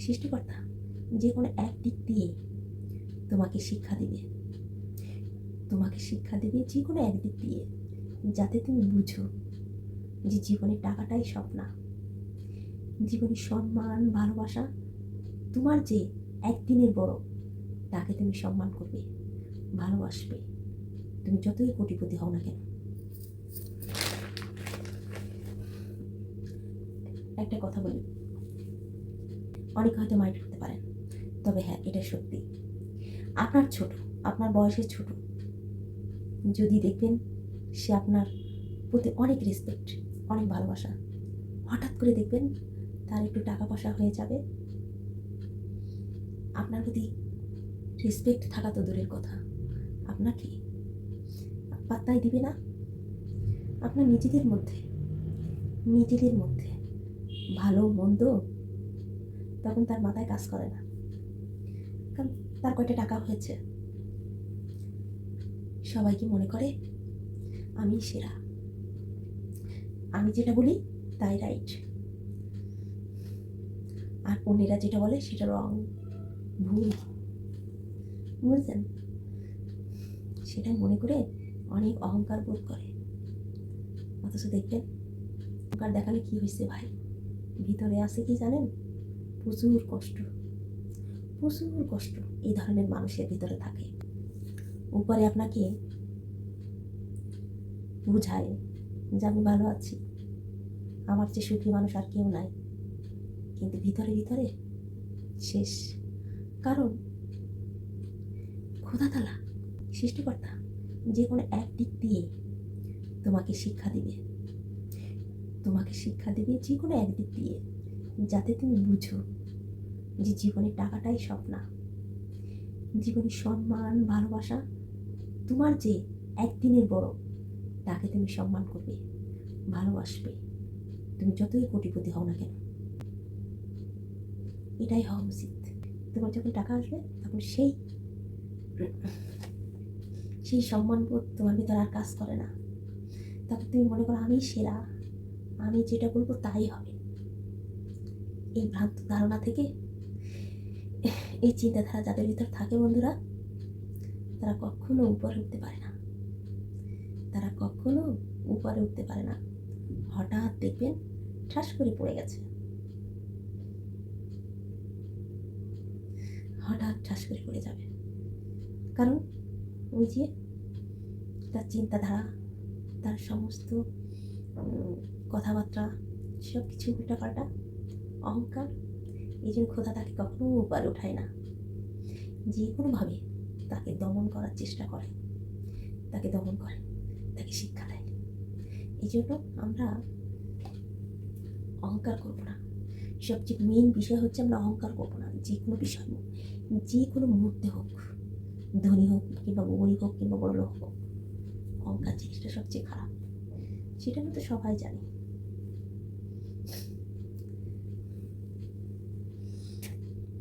সৃষ্টিকর্তা যে কোনো এক দিক দিয়ে তোমাকে শিক্ষা দিবে, যে কোনো এক দিক দিয়ে, যাতে তুমি বুঝো যে জীবনের টাকাটাই সব না। জীবনের সম্মান, ভালোবাসা তোমার যে একদিনের বড়, তাকে তুমি সম্মান করবে, ভালোবাসবে, তুমি যতই কোটিপতি হও না কেন। একটা কথা বলি, অনেকে হয়তো মাইন্ড করতে পারেন, তবে হ্যাঁ, এটা সত্যি। আপনার ছোট, আপনার বয়সের ছোট, যদি দেখবেন সে আপনার প্রতি অনেক রেসপেক্ট, অনেক ভালোবাসা, হঠাৎ করে দেখবেন তার একটু টাকা পয়সা হয়ে যাবে, আপনার প্রতি রেসপেক্ট থাকা তো দূরের কথা, আপনাকে পাত্তাই দিবে না। আপনার নিজেদের মধ্যে ভালো মন্দ তখন তার মাথায় কাজ করে না, কারণ তার কয়টা টাকা হয়েছে, সবাইকে মনে করে আমি সেরা, আমি যেটা বলি তাই রাইট, আর অন্যেরা যেটা বলে সেটা রং, ভুল, বুঝলেন? সেটাই মনে করে অনেক অহংকার বোধ করে। অথচ দেখবেন অহংকার দেখালে কি হয়েছে ভাই, ভিতরে আছে কি জানেন? প্রচুর কষ্ট এই ধরনের মানুষের ভিতরে থাকে। উপরে আপনাকে বুঝায় যে আমি ভালো আছি, আমার চেয়ে সুখী মানুষ আর কেউ নাই, কিন্তু ভিতরে শেষ। কারণ খোদা তাআলা সৃষ্টিকর্তা যে কোনো এক দিক দিয়ে তোমাকে শিক্ষা দিবে, যে কোনো এক দিক দিয়ে, যাতে তুমি বুঝো যে জীবনের টাকাটাই সব না। জীবনের সম্মান, ভালোবাসা তোমার যে একদিনের বড়, তাকে তুমি সম্মান করবে, ভালোবাসবে, তুমি যতই কোটিপতি হও না কেন। এটাই হওয়া উচিত। তোমার যখন টাকা আসবে তখন সেই সম্মানবোধ তোমার ভিতরে আর কাজ করে না। তখন তুমি মনে করো আমি সেরা, আমি যেটা বলবো তাই হবে। এই ভ্রান্ত ধারণা থেকে, এই চিন্তাধারা যাদের ভিতর থাকে বন্ধুরা, তারা কখনো উপরে উঠতে পারে না। হঠাৎ দেখবেন ঠাস করে পড়ে গেছে, হঠাৎ ঠাস করে পড়ে যাবে। কারণ ওই যে তার চিন্তাধারা, তার সমস্ত কথাবার্তা সব কিছু উল্টাপাল্টা, অহংকার। এই জন্য খোদা তাকে কখনো উপরে উঠায় না, যে কোনোভাবে তাকে দমন করার চেষ্টা করে, তাকে শিক্ষা দেয়। এই জন্য আমরা অহংকার করবো না। সবচেয়ে মেন বিষয় হচ্ছে আমরা অহংকার করবো না। যে কোনো বিষয়, যে কোনো মুহূর্তে হোক, ধনী হোক কিংবা গরিব হোক কিংবা বড়লোক হোক, অহংকার জিনিসটা সবচেয়ে খারাপ, সেটা কিন্তু সবাই জানে।